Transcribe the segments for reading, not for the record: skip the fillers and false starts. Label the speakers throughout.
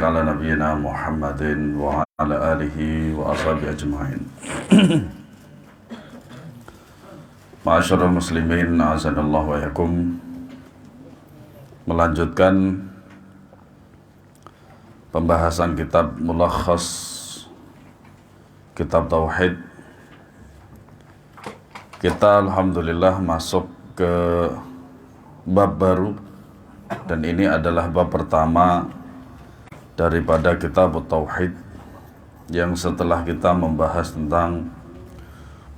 Speaker 1: على نبينا محمد وعلى آله وأصحابه أجمعين. Ma'asyiral muslimin, a'azanallahu wa yakum. Melanjutkan pembahasan kitab Mulakhas Kitab Tauhid. Kita alhamdulillah masuk ke bab baru, dan ini adalah bab pertama daripada kitab Tauhid, yang setelah kita membahas tentang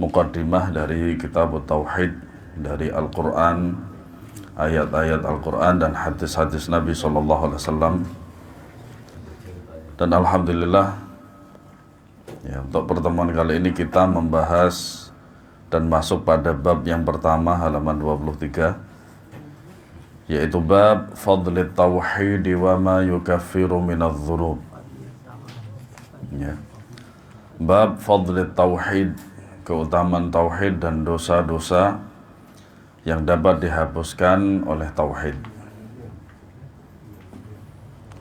Speaker 1: muqaddimah dari kitab Tauhid, dari Al-Quran, ayat-ayat Al-Quran dan hadis-hadis Nabi SAW. Dan alhamdulillah ya, untuk pertemuan kali ini kita membahas dan masuk pada bab yang pertama, halaman 23, yaitu bab fadlit tauhid wa ma yukaffiru minadz dzunub. Ya. Bab fadlit tauhid, keutamaan tauhid dan dosa-dosa yang dapat dihapuskan oleh tauhid.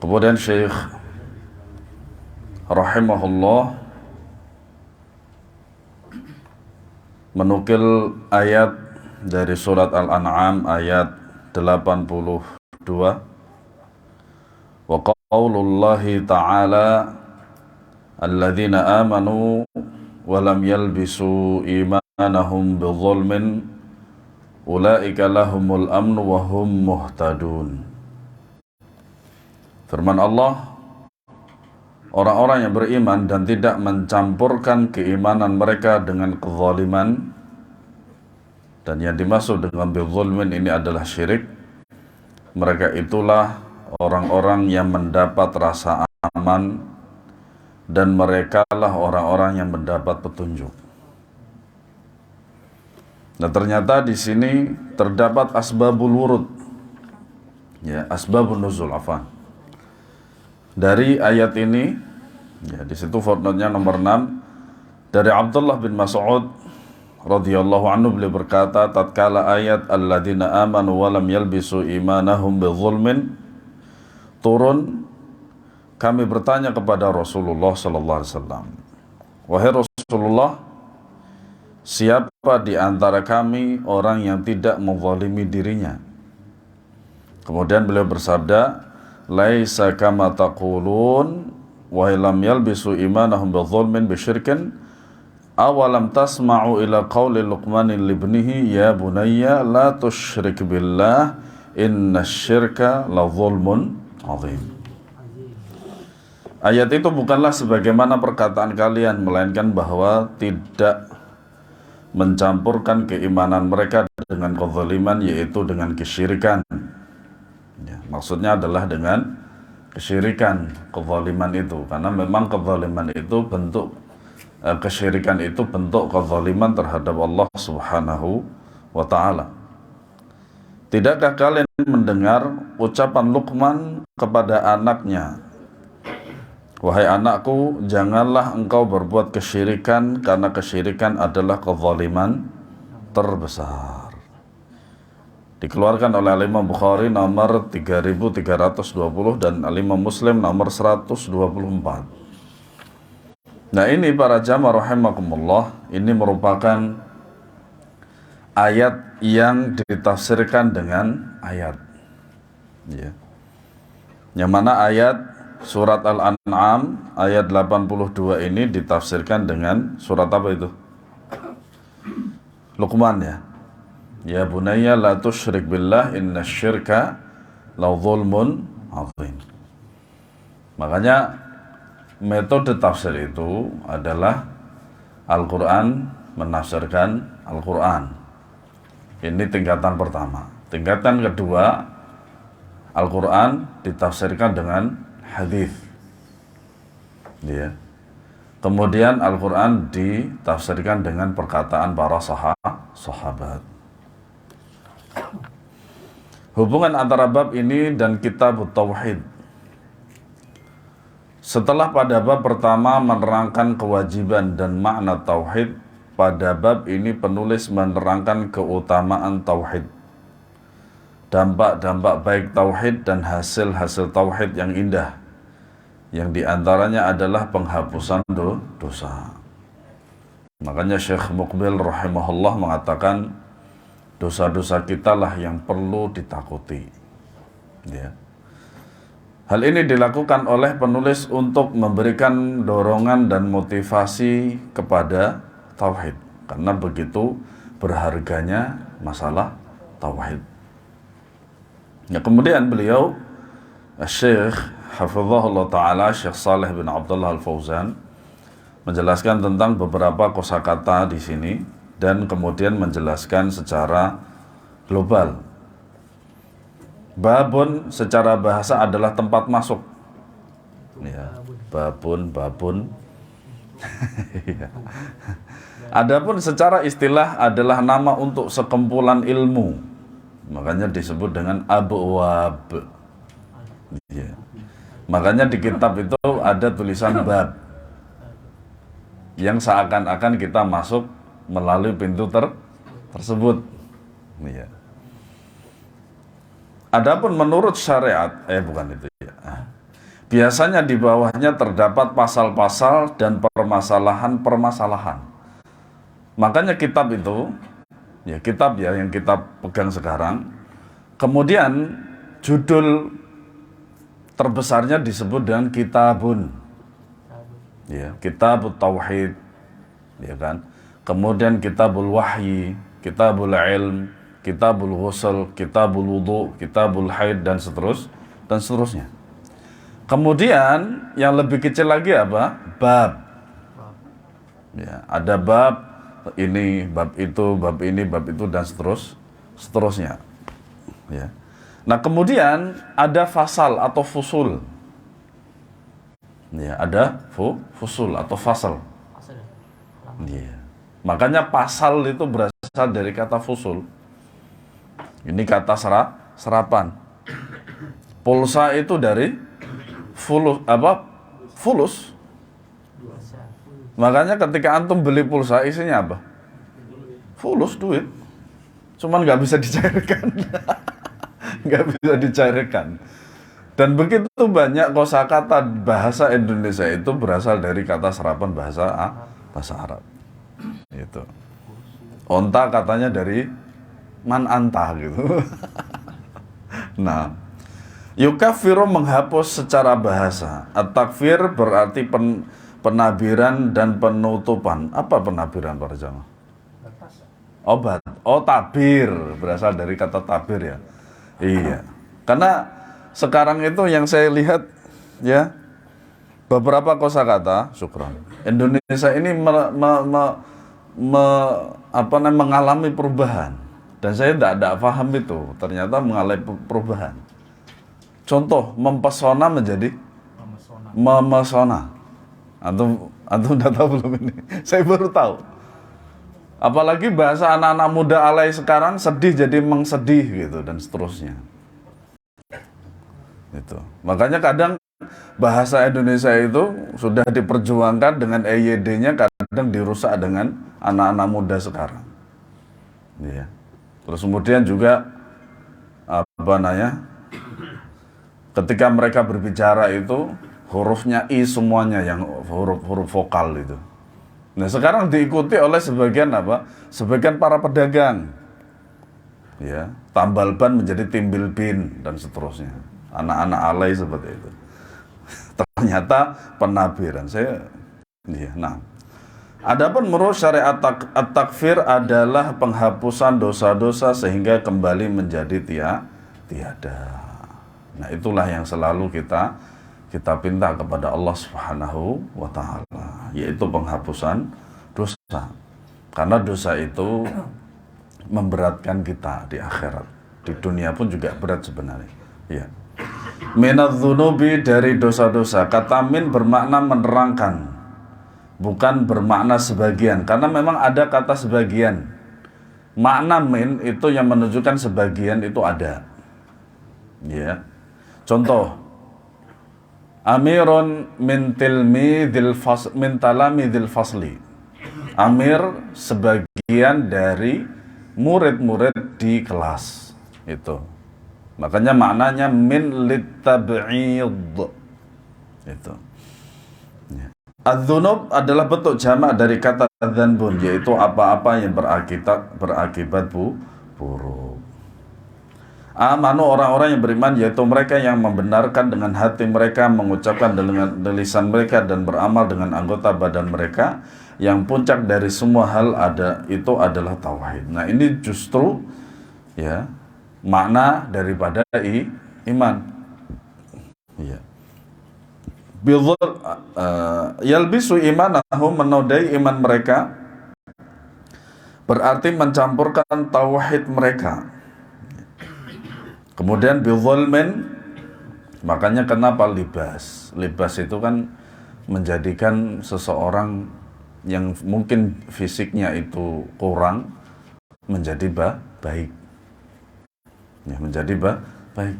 Speaker 1: Kemudian Syekh rahimahullah menukil ayat dari surat Al-An'am ayat 82, wa qaulullahi ta'ala alladzina amanu wa lam yalbisu imanahum bidzulmin ulaika lahumul amnu wa hum muhtadun. Firman Allah, orang-orang yang beriman dan tidak mencampurkan keimanan mereka dengan kezaliman, dan yang dimaksud dengan bidzulmin ini adalah syirik, mereka itulah orang-orang yang mendapat rasa aman, dan mereka lah orang-orang yang mendapat petunjuk. Nah, ternyata di sini terdapat asbabul wurud, ya, asbabun nuzul, afan. Dari ayat ini, ya, di situ footnote-nya nomor 6, dari Abdullah bin Mas'ud radhiyallahu anhu, beliau berkata, tatkala ayat alladzina amanu wa lam yalbisu imanahum bidzulmin turun, kami bertanya kepada Rasulullah sallallahu alaihi wasallam, wahai Rasulullah, siapa di antara kami orang yang tidak menzalimi dirinya? Kemudian beliau bersabda, laisa kama taqulun wa lam yalbisu imanahum bidzulmin bisyirkin awalam tasma'u ila qawli Luqman libnihi ya bunayya la tusyrik billah innasyirka la zulmun azim. Ayat itu bukanlah sebagaimana perkataan kalian, melainkan bahwa tidak mencampurkan keimanan mereka dengan kezaliman, yaitu dengan kesyirikan. Ya, maksudnya adalah dengan kesyirikan, kezaliman itu, karena memang kezaliman itu bentuk kesyirikan, itu bentuk kezaliman terhadap Allah Subhanahu wa ta'ala. Tidakkah kalian mendengar ucapan Luqman kepada anaknya, wahai anakku, janganlah engkau berbuat kesyirikan, karena kesyirikan adalah kezaliman terbesar. Dikeluarkan oleh Imam Bukhari nomor 3320 dan Imam Muslim nomor 124. Nah, ini para jamaah rahimakumullah, ini merupakan ayat yang ditafsirkan dengan ayat, ya, yang mana ayat surat Al-An'am ayat 82 ini ditafsirkan dengan surat apa itu? Luqman, ya. Ya bunayya la tusyrik billah innasyirka la zulmun azim. Makanya metode tafsir itu adalah Al-Quran menafsirkan Al-Quran. Ini tingkatan pertama. Tingkatan kedua, Al-Quran ditafsirkan dengan hadis, ya. Kemudian Al-Quran ditafsirkan dengan perkataan para sahabat. Hubungan antara bab ini dan kitab Tauhid. Setelah pada bab pertama menerangkan kewajiban dan makna tauhid, pada bab ini penulis menerangkan keutamaan tauhid, dampak-dampak baik tauhid dan hasil-hasil tauhid yang indah, yang diantaranya adalah penghapusan dosa. Makanya Syekh Muqbil rahimahullah mengatakan dosa-dosa kita lah yang perlu ditakuti. Ya. Hal ini dilakukan oleh penulis untuk memberikan dorongan dan motivasi kepada tauhid, karena begitu berharganya masalah tauhid. Ya, kemudian beliau Syekh Hafizahullah Ta'ala, Syekh Saleh bin Abdullah Al-Fauzan menjelaskan tentang beberapa kosakata di sini dan kemudian menjelaskan secara global. Babun secara bahasa adalah tempat masuk. Ya, babun. Adapun secara istilah adalah nama untuk sekumpulan ilmu. Makanya disebut dengan abwab. Ya. Makanya di kitab itu ada tulisan bab, yang seakan-akan kita masuk melalui pintu tersebut. Ya. Adapun menurut syariat, bukan itu ya. Biasanya di bawahnya terdapat pasal-pasal dan permasalahan-permasalahan. Makanya kitab itu, ya kitab ya yang kita pegang sekarang, kemudian judul terbesarnya disebut dengan kitabun. Ya, kitabut tauhid, ya kan? Kemudian kitabul wahyi, kitabul ilm, kitabul ghusl, kitabul wudu, kitabul haid, dan seterusnya. Kemudian yang lebih kecil lagi apa? Bab. Ya, ada bab ini, bab itu, bab ini, bab itu, dan seterusnya. Ya. Nah, kemudian ada fasal atau fusul. Ya, ada fusul atau fasal. Ya. Makanya pasal itu berasal dari kata fusul. Ini kata serapan. Pulsa itu dari fulus. Makanya ketika antum beli pulsa isinya apa? Fulus, duit. Cuman nggak bisa dicairkan. Nggak bisa dicairkan. Dan begitu banyak kosakata bahasa Indonesia itu berasal dari kata serapan bahasa Arab. Itu. Onta katanya dari man anta gitu. Nah, yukaffiru menghapus secara bahasa. At-takfir berarti penabiran dan penutupan. Apa penabiran para jamaah? Obat. Oh, tabir, berasal dari kata tabir ya. Iya. Karena sekarang itu yang saya lihat ya, beberapa kosakata, syukran, Indonesia ini mengalami perubahan. Dan saya tidak paham itu, ternyata mengalami perubahan. Contoh, mempesona menjadi memesona. Antum udah tahu belum ini? Saya baru tahu. Apalagi bahasa anak-anak muda alay sekarang, sedih jadi mengsedih gitu, dan seterusnya. Itu. Makanya kadang bahasa Indonesia itu sudah diperjuangkan dengan EYD-nya, kadang dirusak dengan anak-anak muda sekarang. Iya. Terus kemudian juga ketika mereka berbicara itu hurufnya I semuanya, yang huruf vokal itu. Nah, sekarang diikuti oleh sebagian para pedagang. Ya, tambal ban menjadi timbil bin dan seterusnya. Anak-anak alay seperti itu. Ternyata penabiran. Nah, adapun menurut syariat at-takfir adalah penghapusan dosa-dosa sehingga kembali menjadi tiada. Nah, itulah yang selalu kita pinta kepada Allah Subhanahu wa Ta'ala, yaitu penghapusan dosa. Karena dosa itu memberatkan kita di akhirat. Di dunia pun juga berat sebenarnya. Ya. Minadz-dzunubi, dari dosa-dosa. Kata min bermakna menerangkan, bukan bermakna sebagian, karena memang ada kata sebagian. Makna min itu yang menunjukkan sebagian itu ada. Ya. Contoh, amirun min talamidil fasli. Amir sebagian dari murid-murid di kelas. Itu. Makanya maknanya min litab'id. Itu. Ya. Adz-dzunub adalah bentuk jamak dari kata dzanbun, yaitu apa-apa yang berakibat buruk. Amanu, orang-orang yang beriman, yaitu mereka yang membenarkan dengan hati mereka, mengucapkan dengan lisan mereka, dan beramal dengan anggota badan mereka. Yang puncak dari semua hal itu adalah tauhid. Nah, ini justru ya makna daripada iman. Ya. Yalbisu imanahum, menodai iman mereka, berarti mencampurkan tauhid mereka. Kemudian bidzulmin, makanya kenapa libas? Libas itu kan menjadikan seseorang yang mungkin fisiknya itu kurang menjadi baik. Ya, menjadi baik.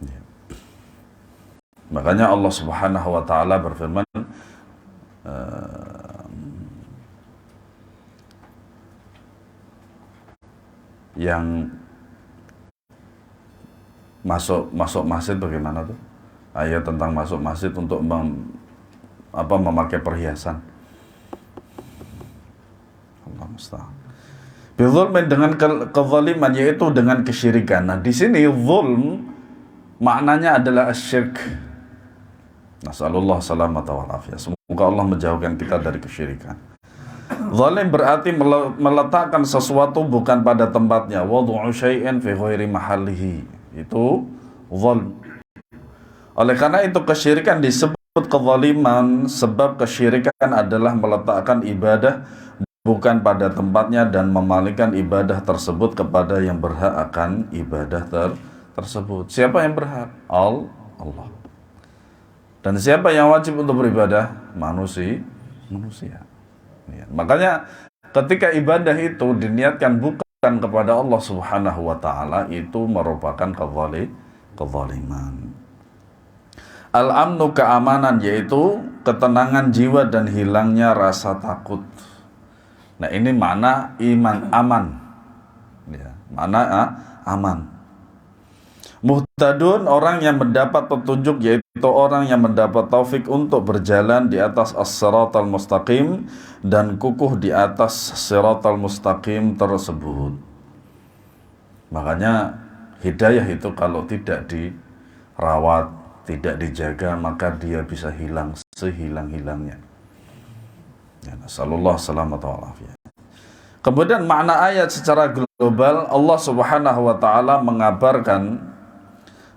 Speaker 1: Ya. Makanya Allah Subhanahu wa taala berfirman, yang masuk masjid bagaimana tuh? Ayat tentang masuk masjid untuk memakai perhiasan. Allah musta'an. Bidzulmin, dengan kezaliman, yaitu dengan kesyirikan. Nah, di sini zulm maknanya adalah asyirk. Nasallallahu salamata wal afiyah. Semoga Allah menjauhkan kita dari kesyirikan. Zalim berarti meletakkan sesuatu bukan pada tempatnya. Wad'u syai'in fi ghairi mahallihi. Itu zulm. Oleh karena itu kesyirikan disebut kezaliman, sebab kesyirikan adalah meletakkan ibadah bukan pada tempatnya dan memalingkan ibadah tersebut kepada yang berhak akan ibadah tersebut. Siapa yang berhak? Allah. Dan siapa yang wajib untuk beribadah? Manusia. Ya. Makanya ketika ibadah itu diniatkan bukan kepada Allah Subhanahu wa ta'ala, itu merupakan kezaliman. Al-amnu, keamanan, yaitu ketenangan jiwa dan hilangnya rasa takut. Nah, ini makna iman, aman. Ya, makna aman. Muhtadun, orang yang mendapat petunjuk, yaitu orang yang mendapat taufik untuk berjalan di atas as-siratal mustaqim dan kukuh di atas siratal mustaqim tersebut. Makanya hidayah itu kalau tidak dirawat, tidak dijaga, maka dia bisa hilang sehilang-hilangnya. Ya, nasallallahu salamata wal afiyah. Kemudian makna ayat secara global, Allah Subhanahu wa ta'ala mengabarkan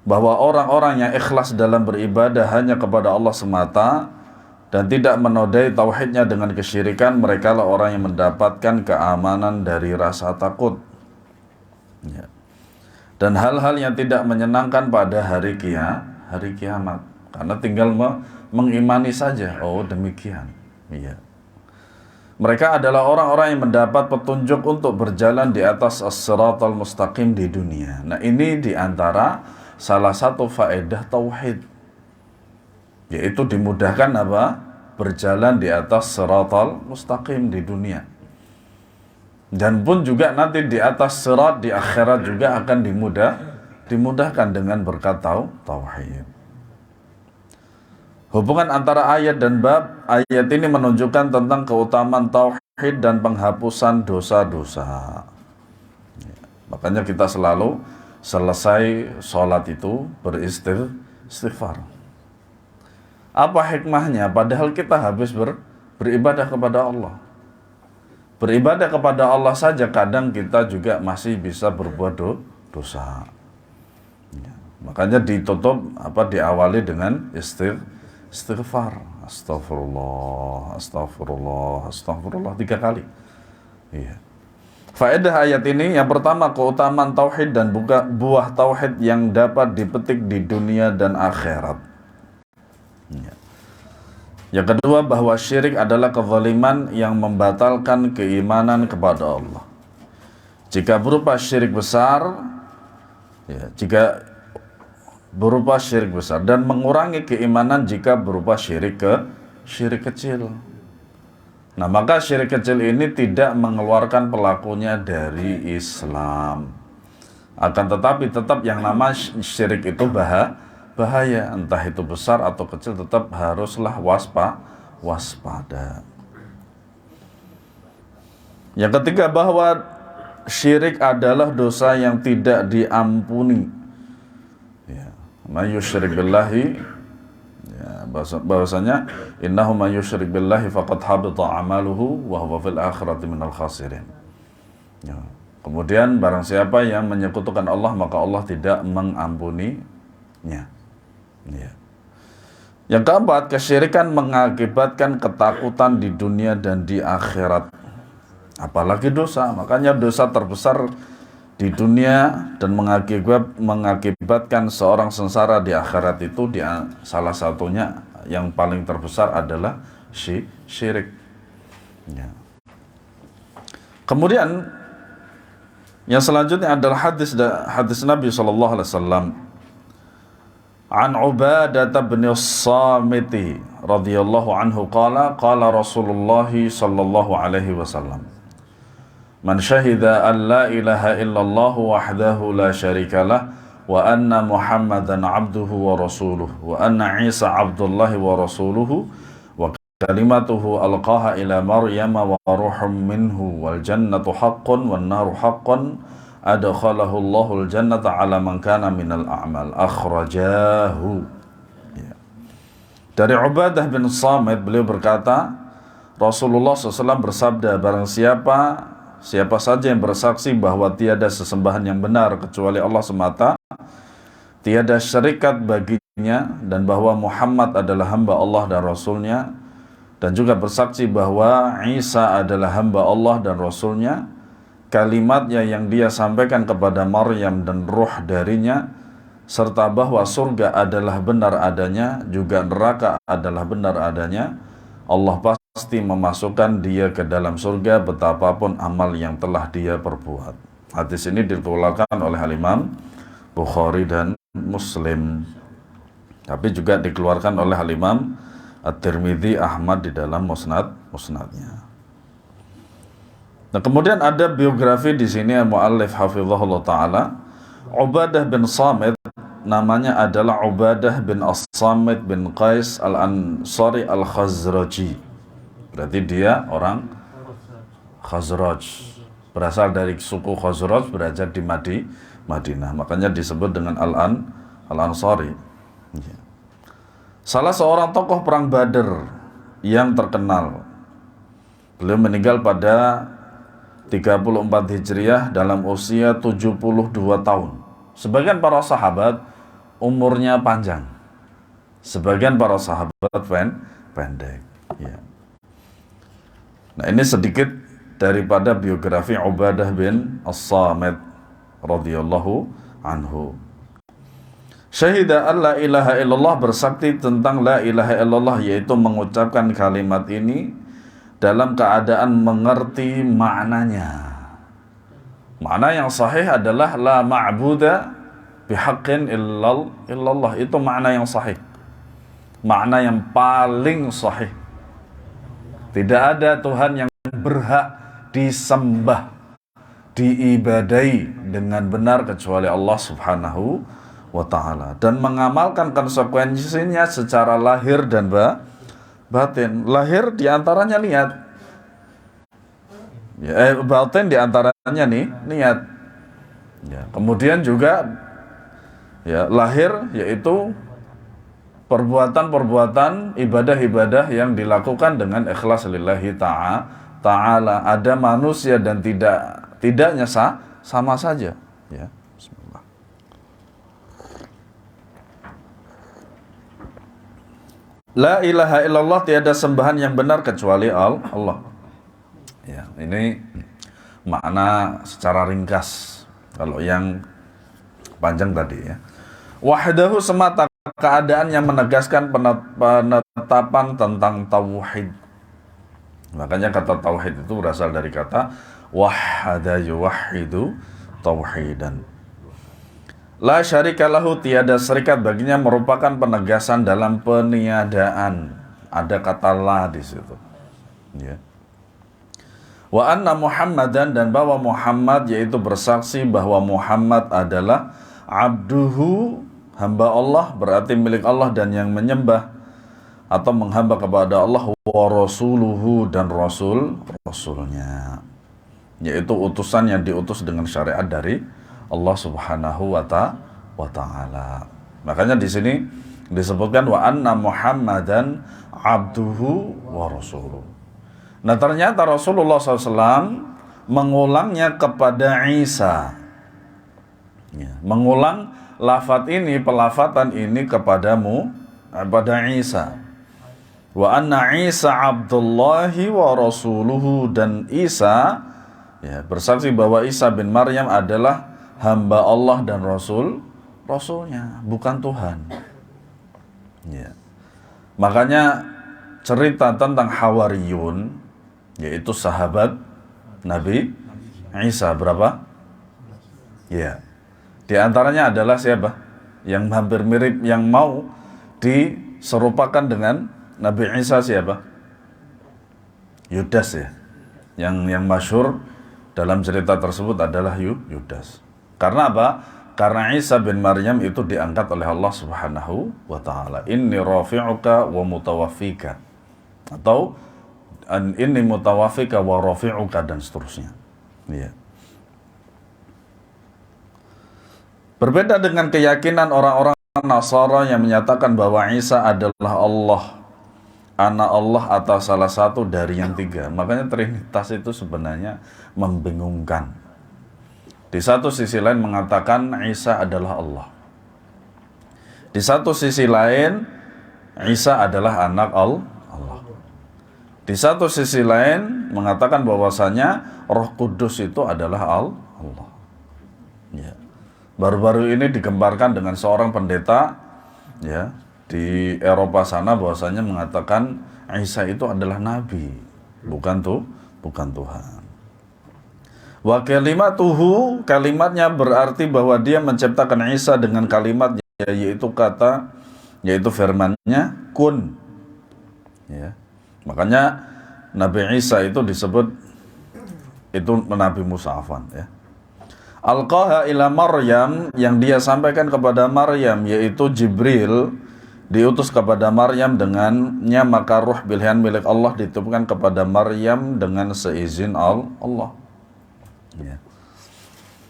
Speaker 1: bahwa orang-orang yang ikhlas dalam beribadah hanya kepada Allah semata dan tidak menodai tauhidnya dengan kesyirikan, mereka lah orang yang mendapatkan keamanan dari rasa takut. Ya. Dan hal-hal yang tidak menyenangkan pada hari kiamat. Karena tinggal mengimani saja. Oh, demikian. Iya. Mereka adalah orang-orang yang mendapat petunjuk untuk berjalan di atas as-siratal mustaqim di dunia. Nah, ini diantara salah satu faedah tauhid, yaitu dimudahkan berjalan di atas siratal mustaqim di dunia, dan pun juga nanti di atas sirat di akhirat juga akan dimudahkan dengan berkat tauhid. Hubungan antara ayat dan bab ayat ini menunjukkan tentang keutamaan tauhid dan penghapusan dosa-dosa. Makanya kita selalu selesai sholat itu beristighfar. Apa hikmahnya? Padahal kita habis beribadah kepada Allah. Beribadah kepada Allah saja kadang kita juga masih bisa berbuat dosa. Ya. Makanya ditutup diawali dengan istighfar. Astagfirullah 3 kali. Iya. Faedah ayat ini yang pertama, keutamaan tauhid dan buah tauhid yang dapat dipetik di dunia dan akhirat. Ya. Yang kedua, bahwa syirik adalah kezaliman yang membatalkan keimanan kepada Allah. Jika berupa syirik besar, dan mengurangi keimanan jika berupa syirik kecil. Nah, maka syirik kecil ini tidak mengeluarkan pelakunya dari Islam. Akan tetapi tetap yang nama syirik itu bahaya, entah itu besar atau kecil, tetap haruslah waspada. Yang ketiga, bahwa syirik adalah dosa yang tidak diampuni. Ya, may yusyrik billahi, ya, bahwasanya innahu may yusyrik billahi faqad habita amaluhu wa huwa fil akhirati minal khasirin. Ya. Kemudian barang siapa yang menyekutukan Allah, maka Allah tidak mengampuninya. Ya. Yang keempat, kesyirikan mengakibatkan ketakutan di dunia dan di akhirat. Apalagi dosa, makanya dosa terbesar di dunia dan mengakibatkan seorang sengsara di akhirat itu, salah satunya yang paling terbesar adalah syirik. Ya. Kemudian yang selanjutnya adalah hadis Nabi SAW. An Ubadah bin As-Samit radhiyallahu anhu qala Rasulullah sallallahu alaihi wasallam, man syahida an la ilaha illallah wahdahu la syarika lah wa anna Muhammadan abduhu wa rasuluhu wa anna Isa abdullahi wa rasuluhu wa kalimatuhu alqaha ila Maryam wa ruhum minhu wal jannatu haqqun wan naru haqqun adkhalahu Allahul jannata ala man kana minal a'mal, akhrajahu. Ya. Dari Ubadah bin Samit, beliau berkata, Rasulullah SAW bersabda, barang siapa saja yang bersaksi bahwa tiada sesembahan yang benar kecuali Allah semata, tiada syarikat baginya, dan bahwa Muhammad adalah hamba Allah dan Rasulnya, dan juga bersaksi bahwa Isa adalah hamba Allah dan Rasulnya, kalimatnya yang dia sampaikan kepada Maryam dan ruh darinya, serta bahwa surga adalah benar adanya, juga neraka adalah benar adanya, Allah pasti memasukkan dia ke dalam surga betapapun amal yang telah dia perbuat. Hadis ini dikeluarkan oleh Imam Bukhari dan Muslim, tapi juga dikeluarkan oleh Imam At-Tirmidzi, Ahmad di dalam musnadnya. Nah, kemudian ada biografi di sini al-muallif hafizahullah taala. Ubadah bin Samit namanya adalah Ubadah bin As-Samit bin Qais al-Ansari al-Khazraji. Berarti dia orang Khazraj, berasal dari suku Khazraj, berada di Madinah. Makanya disebut dengan al-Ansari. Salah seorang tokoh perang Badar yang terkenal. Beliau meninggal pada 34 Hijriah dalam usia 72 tahun. Sebagian para sahabat umurnya panjang, sebagian para sahabat pendek. Ya. Nah, ini sedikit daripada biografi Ubadah bin As-Samit radhiyallahu anhu. Syahida an la ilaha illallah, bersaksi tentang la ilaha illallah, yaitu mengucapkan kalimat ini dalam keadaan mengerti maknanya. Makna yang sahih adalah la ma'buda bihaqqin illallah. Itu makna yang sahih, makna yang paling sahih. Tidak ada Tuhan yang berhak disembah, diibadai dengan benar kecuali Allah subhanahu wa ta'ala, dan mengamalkan konsekuensinya secara lahir dan batin. Lahir diantaranya niat, ya, batin diantaranya niat. Ya, kemudian juga ya, lahir yaitu perbuatan-perbuatan ibadah-ibadah yang dilakukan dengan ikhlas lillahi ta'ala. Ada manusia dan tidaknya sama saja. Ya. La ilaha illallah, tiada sembahan yang benar kecuali Allah. Ya, ini makna secara ringkas. Kalau yang panjang tadi ya. Wahdahu, semata, keadaan yang menegaskan penetapan tentang tauhid. Makanya kata tauhid itu berasal dari kata wahada yuwahhidu tauhidan. La syarika lahu, tiada serikat baginya, merupakan penegasan dalam peniadaan. Ada kata la di situ. Ya. Wa anna Muhammadan, dan bahwa Muhammad, yaitu bersaksi bahwa Muhammad adalah abduhu, hamba Allah berarti milik Allah dan yang menyembah atau menghamba kepada Allah wa rasuluhu dan rasulnya, yaitu utusan yang diutus dengan syariat dari Allah Subhanahu wa ta'ala. Makanya di sini disebutkan wa anna Muhammadan abduhu wa rasuluh. Nah, ternyata Rasulullah SAW mengulangnya kepada Isa. Ya, mengulang pelafatan ini kepadamu, kepada Isa. Wa anna Isa abdullahi wa rasuluhu, dan Isa, ya, bersaksi bahwa Isa bin Maryam adalah hamba Allah dan rasulnya, bukan Tuhan. Ya. Makanya cerita tentang Hawariyun, yaitu sahabat Nabi Isa, berapa? Ya. Di antaranya adalah siapa? Yang hampir mirip, yang mau diserupakan dengan Nabi Isa, siapa? Yudas, ya. Yang masyhur dalam cerita tersebut adalah Yudas. Karena apa? Karena Isa bin Maryam itu diangkat oleh Allah Subhanahu wa ta'ala. Inni rafi'uka wa mutawaffika. Atau inni mutawaffika wa rafi'uka, dan seterusnya. Ya. Berbeda dengan keyakinan orang-orang Nasara yang menyatakan bahwa Isa adalah Allah, anak Allah atau salah satu dari yang tiga. Makanya Trinitas itu sebenarnya membingungkan. Di satu sisi lain mengatakan Isa adalah Allah. Di satu sisi lain Isa adalah anak Allah. Di satu sisi lain mengatakan bahwasanya Roh Kudus itu adalah Allah. Ya. Baru-baru ini digembarkan dengan seorang pendeta, ya, di Eropa sana, bahwasanya mengatakan Isa itu adalah nabi, bukan Tuhan. Wa kalimatuhu, kalimatnya berarti bahwa dia menciptakan Isa dengan kalimat, yaitu firman-Nya kun. Ya. Makanya Nabi Isa itu disebut itu Nabi Musa, ya. Alqaha ila Maryam, yang dia sampaikan kepada Maryam, yaitu Jibril diutus kepada Maryam dengannya, maka ruh pilihan milik Allah ditiupkan kepada Maryam dengan seizin Allah. Ya.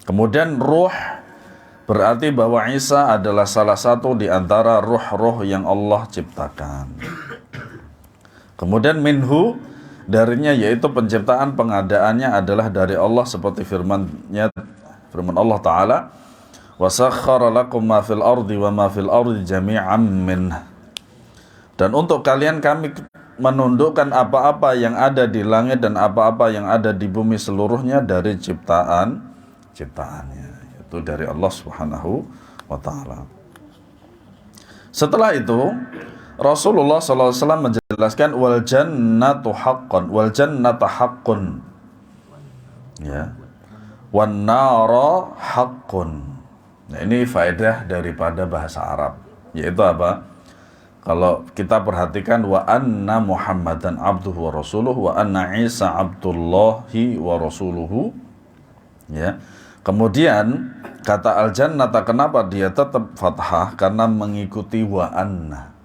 Speaker 1: Kemudian ruh berarti bahwa Isa adalah salah satu di antara ruh-ruh yang Allah ciptakan. Kemudian minhu, darinya, yaitu penciptaan pengadaannya adalah dari Allah, seperti firman Allah Ta'ala, وَسَخَّرَ لَكُمْ مَا فِي الْأَرْضِ وَمَا فِي الْأَرْضِ جَمِيعًا مِّنْهُ, dan untuk kalian kami menundukkan apa-apa yang ada di langit dan apa-apa yang ada di bumi seluruhnya dari ciptaannya, itu dari Allah Subhanahu wa Ta'ala. Setelah itu Rasulullah SAW menjelaskan wal jannatu haqqun, ya, wan nara haqqun. Nah, ini faedah daripada bahasa Arab, yaitu apa? Kalau kita perhatikan wa anna Muhammadan abduhu wa rasuluhu wa anna Isa abdullahi wa rasuluhu, ya. Kemudian kata al jannata, kenapa dia tetap fathah? Karena mengikuti wa anna.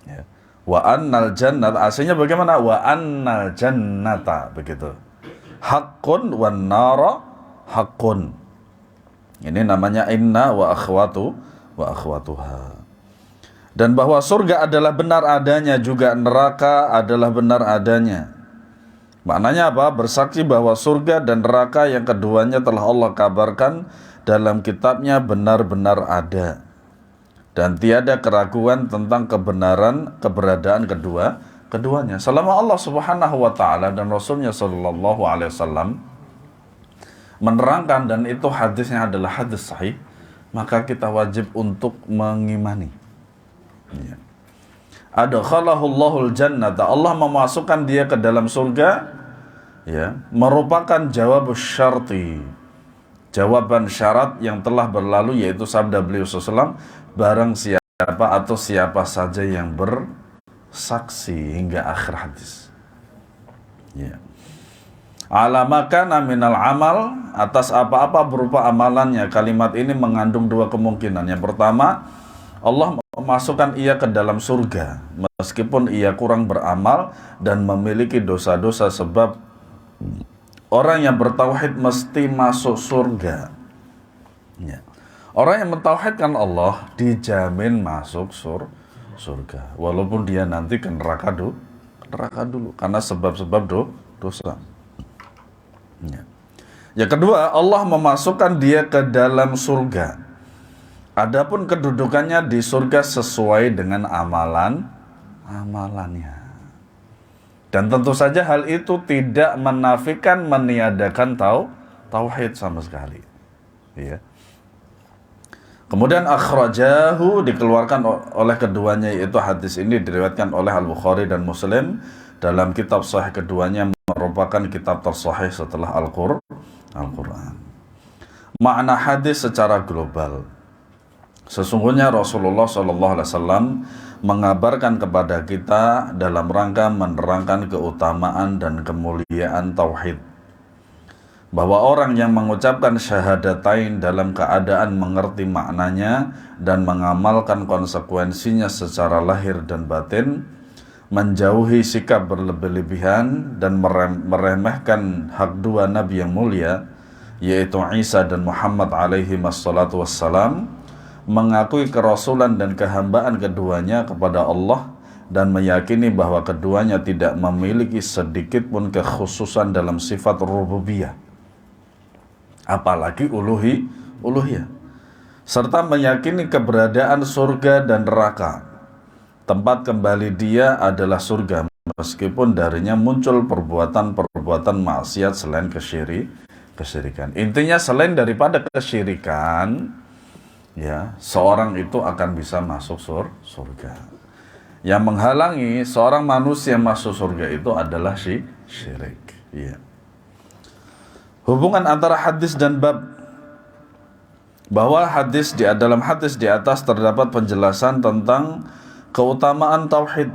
Speaker 1: Ya. Wa annal jannat, aslinya bagaimana? Wa annal jannata, begitu. Haqqun wan nara haqqun. Ini namanya inna wa akhwatuha. Dan bahwa surga adalah benar adanya, juga neraka adalah benar adanya. Maknanya apa? Bersaksi bahwa surga dan neraka yang keduanya telah Allah kabarkan dalam kitabnya benar-benar ada. Dan tiada keraguan tentang keberadaan keduanya. Selama Allah Subhanahu wa Ta'ala dan Rasulnya Sallallahu Alaihi Wasallam menerangkan, dan itu hadisnya adalah hadis sahih, maka kita wajib untuk mengimani. Ya. Adkhalahul jannata, Allah memasukkan dia ke dalam surga, ya, merupakan jawab syarti, jawaban syarat yang telah berlalu, yaitu sabda beliau SAW, barang siapa atau siapa saja yang bersaksi, hingga akhir hadis. Ya. Ala makana minal amal, atas apa-apa berupa amalannya. Kalimat ini mengandung dua kemungkinan. Yang pertama, Allah memasukkan ia ke dalam surga meskipun ia kurang beramal dan memiliki dosa-dosa, sebab orang yang bertauhid mesti masuk surga. Ya. Orang yang mentauhidkan Allah dijamin masuk surga, walaupun dia nanti ke neraka dulu karena sebab-sebab dosa. Ya. Yang kedua, Allah memasukkan dia ke dalam surga. Adapun kedudukannya di surga sesuai dengan amalannya. Dan tentu saja hal itu tidak menafikan, meniadakan tauhid sama sekali. Ya. Kemudian akhrajahu, dikeluarkan oleh keduanya, yaitu hadis ini diriwayatkan oleh Al-Bukhari dan Muslim dalam kitab sahih keduanya, merupakan kitab tersahih setelah Al-Quran. Makna hadis secara global. Sesungguhnya Rasulullah SAW mengabarkan kepada kita dalam rangka menerangkan keutamaan dan kemuliaan tauhid, bahwa orang yang mengucapkan syahadatain dalam keadaan mengerti maknanya dan mengamalkan konsekuensinya secara lahir dan batin, menjauhi sikap berlebih-lebihan dan meremehkan hak dua nabi yang mulia, yaitu Isa dan Muhammad alaihi wassalatu wassalam, mengakui kerasulan dan kehambaan keduanya kepada Allah, dan meyakini bahwa keduanya tidak memiliki sedikit pun kekhususan dalam sifat rububiyah, apalagi uluhiyah, serta meyakini keberadaan surga dan neraka. Tempat kembali dia adalah surga, meskipun darinya muncul perbuatan-perbuatan maksiat selain kesyirikan. Intinya selain daripada kesyirikan, ya, seorang itu akan bisa masuk surga. Yang menghalangi seorang manusia masuk surga itu adalah syirik. Ya. Hubungan antara hadis dan bab, bahwa dalam hadis di atas terdapat penjelasan tentang keutamaan tauhid,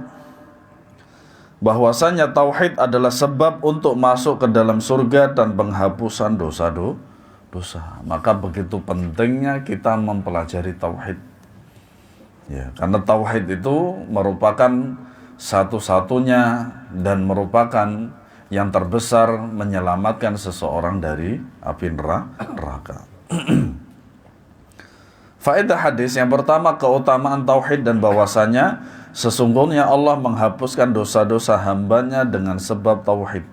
Speaker 1: bahwasanya tauhid adalah sebab untuk masuk ke dalam surga dan penghapusan dosa. Maka begitu pentingnya kita mempelajari tauhid. Ya, karena tauhid itu merupakan satu-satunya dan merupakan yang terbesar menyelamatkan seseorang dari api neraka. Faedah hadis yang pertama, keutamaan tauhid dan bahwasanya sesungguhnya Allah menghapuskan dosa-dosa hambanya dengan sebab tauhid.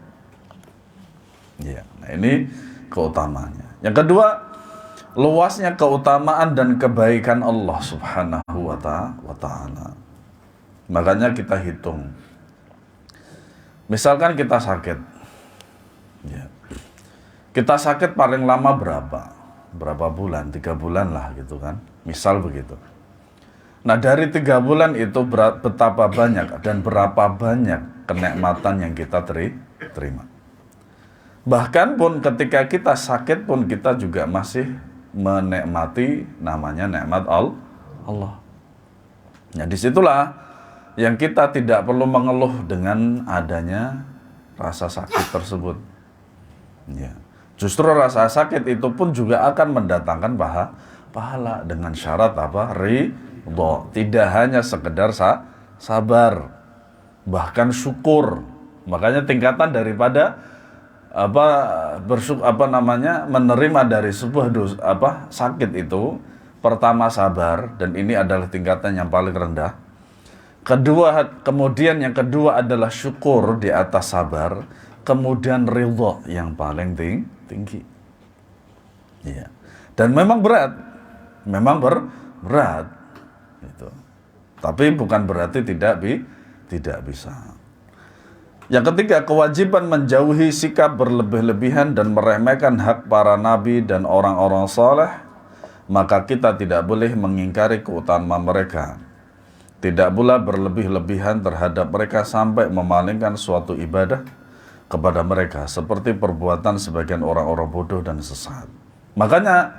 Speaker 1: Ya, nah ini keutamaannya. Yang kedua, luasnya keutamaan dan kebaikan Allah Subhanahu wa ta'ala. Makanya kita hitung. Misalkan kita sakit. Ya. Kita sakit paling lama berapa bulan? 3 bulan lah gitu kan, misal begitu. Nah dari 3 bulan itu betapa banyak dan berapa banyak kenikmatan yang kita terima. Bahkan pun ketika kita sakit pun kita juga masih menikmati namanya nikmat Allah. Nah disitulah yang kita tidak perlu mengeluh dengan adanya rasa sakit tersebut. Ya. Justru rasa sakit itu pun juga akan mendatangkan pahala dengan syarat apa? Ridho. Tidak hanya sekedar sabar, bahkan syukur. Makanya tingkatan daripada menerima dari sebuah sakit itu, pertama sabar, dan ini adalah tingkatan yang paling rendah. Kemudian yang kedua adalah syukur di atas sabar. Kemudian ridho yang paling tinggi. Ya. Dan memang berat. Berat. Gitu. Tapi bukan berarti tidak bisa. Yang ketiga, kewajiban menjauhi sikap berlebih-lebihan dan meremehkan hak para nabi dan orang-orang saleh. Maka kita tidak boleh mengingkari keutamaan mereka. Tidak pula berlebih-lebihan terhadap mereka sampai memalingkan suatu ibadah kepada mereka, seperti perbuatan sebagian orang-orang bodoh dan sesat. Makanya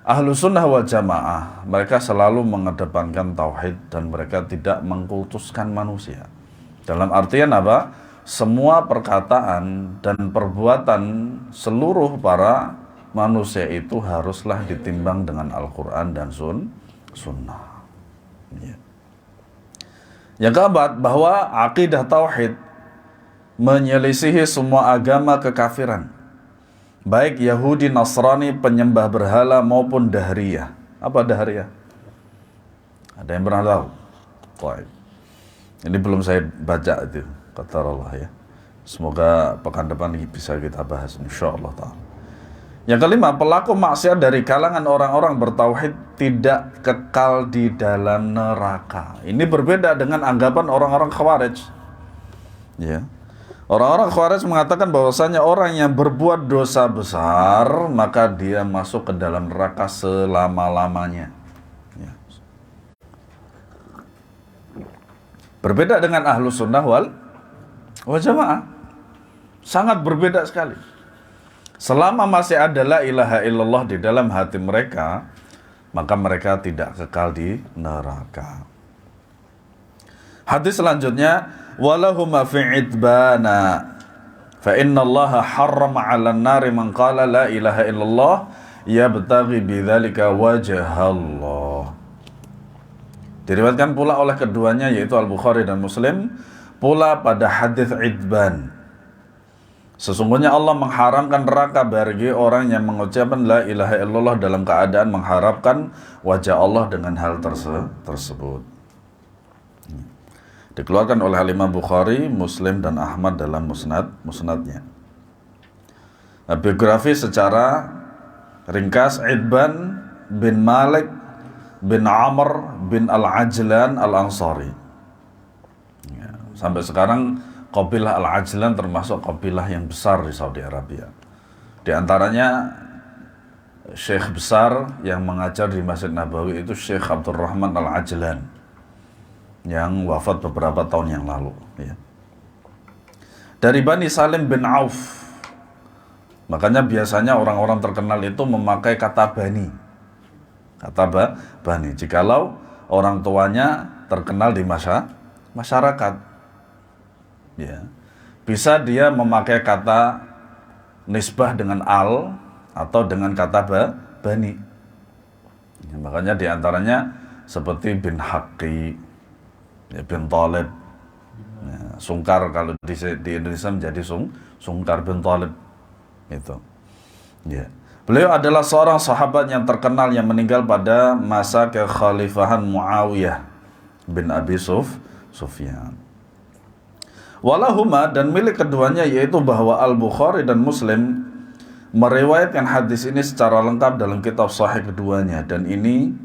Speaker 1: ahlu sunnah wal jamaah, mereka selalu mengedepankan tauhid dan mereka tidak mengkultuskan manusia. Dalam artian apa? semua perkataan dan perbuatan seluruh para manusia itu haruslah ditimbang dengan Al-Quran dan Sunnah. Ya. Yang keempat, bahwa akidah tauhid menyelisihi semua agama kekafiran, baik Yahudi, Nasrani, penyembah berhala maupun Dahriyah. Apa Dahriyah? Ada yang pernah tahu? Baik. Ini belum saya baca itu, kata Allah ya. Semoga pekan depan bisa kita bahas insyaallah ta'ala. Yang kelima, pelaku maksiat dari kalangan orang-orang bertauhid tidak kekal di dalam neraka. Ini berbeda dengan anggapan orang-orang Khawarij. Ya. Orang-orang Khawarij mengatakan bahwasanya orang yang berbuat dosa besar maka dia masuk ke dalam neraka selama-lamanya. Ya. Berbeda dengan Ahlus Sunnah wal Jamaah. Sangat berbeda sekali. Selama masih ada la ilaha illallah di dalam hati mereka, maka mereka tidak kekal di neraka. Hadis selanjutnya, walahuma fi idbana fa innallaha harrama 'alan nari man qala la ilaha illallah yabtaghi bidzalika wajhallah. Diriwayatkan pula oleh keduanya yaitu Al-Bukhari dan Muslim pula pada hadis idban. Sesungguhnya Allah mengharamkan neraka bagi orang yang mengucapkan la ilaha illallah dalam keadaan mengharapkan wajah Allah dengan hal tersebut. Dikeluarkan oleh Imam Bukhari, Muslim dan Ahmad dalam musnadnya. Biografi secara ringkas, Idban bin Malik bin Amr bin Al-Ajlan Al-Ansari. Ya, sampai sekarang Qabilah Al-Ajlan termasuk qabilah yang besar di Saudi Arabia. Di antaranya syekh besar yang mengajar di Masjid Nabawi itu Syekh Abdurrahman Al-Ajlan yang wafat beberapa tahun yang lalu. Ya. Dari Bani Salim bin Auf. Makanya biasanya orang-orang terkenal itu memakai kata Bani. Kata Bani. Jikalau orang tuanya terkenal di masyarakat. Ya. Bisa dia memakai kata nisbah dengan al atau dengan kata Bani. Ya, makanya diantaranya seperti bin Haqqi, ya, bin Talib, ya, Sungkar kalau di Indonesia menjadi Sungkar bin Talib itu. Ya. Beliau adalah seorang sahabat yang terkenal yang meninggal pada masa kekhalifahan Muawiyah bin Abi Sufyan. Walahuma, dan milik keduanya yaitu bahwa Al-Bukhari dan Muslim meriwayatkan hadis ini secara lengkap dalam kitab sahih keduanya, dan ini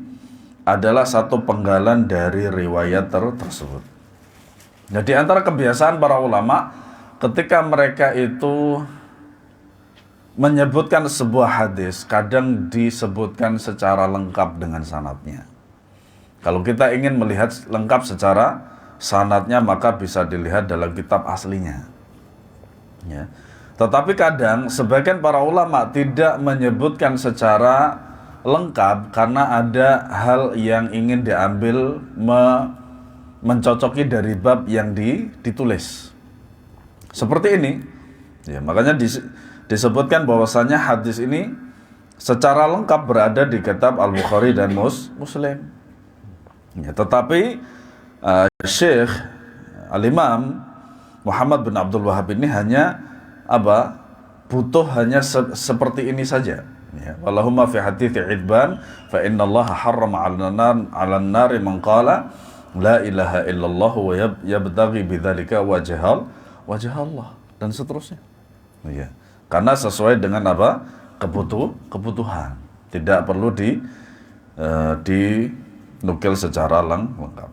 Speaker 1: adalah satu penggalan dari riwayat tersebut. Nah, di antara kebiasaan para ulama ketika mereka itu menyebutkan sebuah hadis, kadang disebutkan secara lengkap dengan sanadnya. Kalau kita ingin melihat lengkap secara sanadnya, maka bisa dilihat dalam kitab aslinya. Ya. Tetapi kadang sebagian para ulama tidak menyebutkan secara lengkap karena ada hal yang ingin diambil mencocoki dari bab yang ditulis. Seperti ini. Ya, makanya disebutkan bahwasanya hadis ini secara lengkap berada di kitab Al-Bukhari dan Muslim. Ya, tetapi Syekh Al-Imam Muhammad bin Abdul Wahhab ini hanya butuh hanya seperti ini saja. Ya, wallahumma fi hadithi idban fa innallaha harrama 'alan nari man qala la ilaha illallah wa yabtaghi bidzalika wajha Allah dan seterusnya. Ya. Karena sesuai dengan kebutuhan. Tidak perlu dinukil secara lengkap.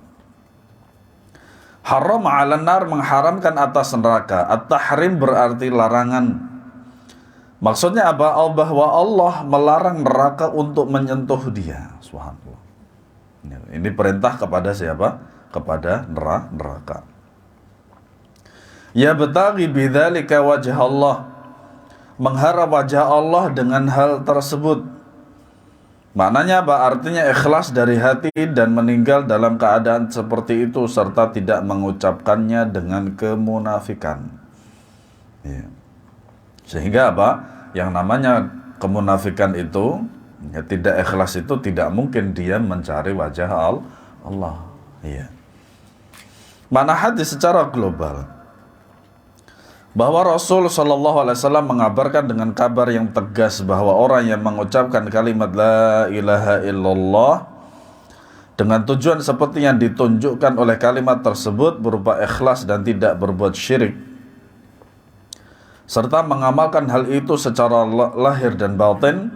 Speaker 1: Haram 'alan nar, mengharamkan atas neraka. At-tahrim berarti larangan. Maksudnya apa? Bahwa Allah melarang neraka untuk menyentuh dia. Subhanallah. Ini perintah kepada siapa? Kepada neraka. Ya betaghi bidzalika wajh Allah. Mengharap wajah Allah dengan hal tersebut. Maknanya apa? Artinya ikhlas dari hati dan meninggal dalam keadaan seperti itu serta tidak mengucapkannya dengan kemunafikan. Ya. Sehingga apa? Yang namanya kemunafikan itu, ya, tidak ikhlas itu tidak mungkin dia mencari wajah Allah. Iya. Mana hadis secara global bahwa Rasul Shallallahu Alaihi Wasallam mengabarkan dengan kabar yang tegas bahwa orang yang mengucapkan kalimat la ilaha illallah dengan tujuan seperti yang ditunjukkan oleh kalimat tersebut berupa ikhlas dan tidak berbuat syirik, serta mengamalkan hal itu secara lahir dan batin,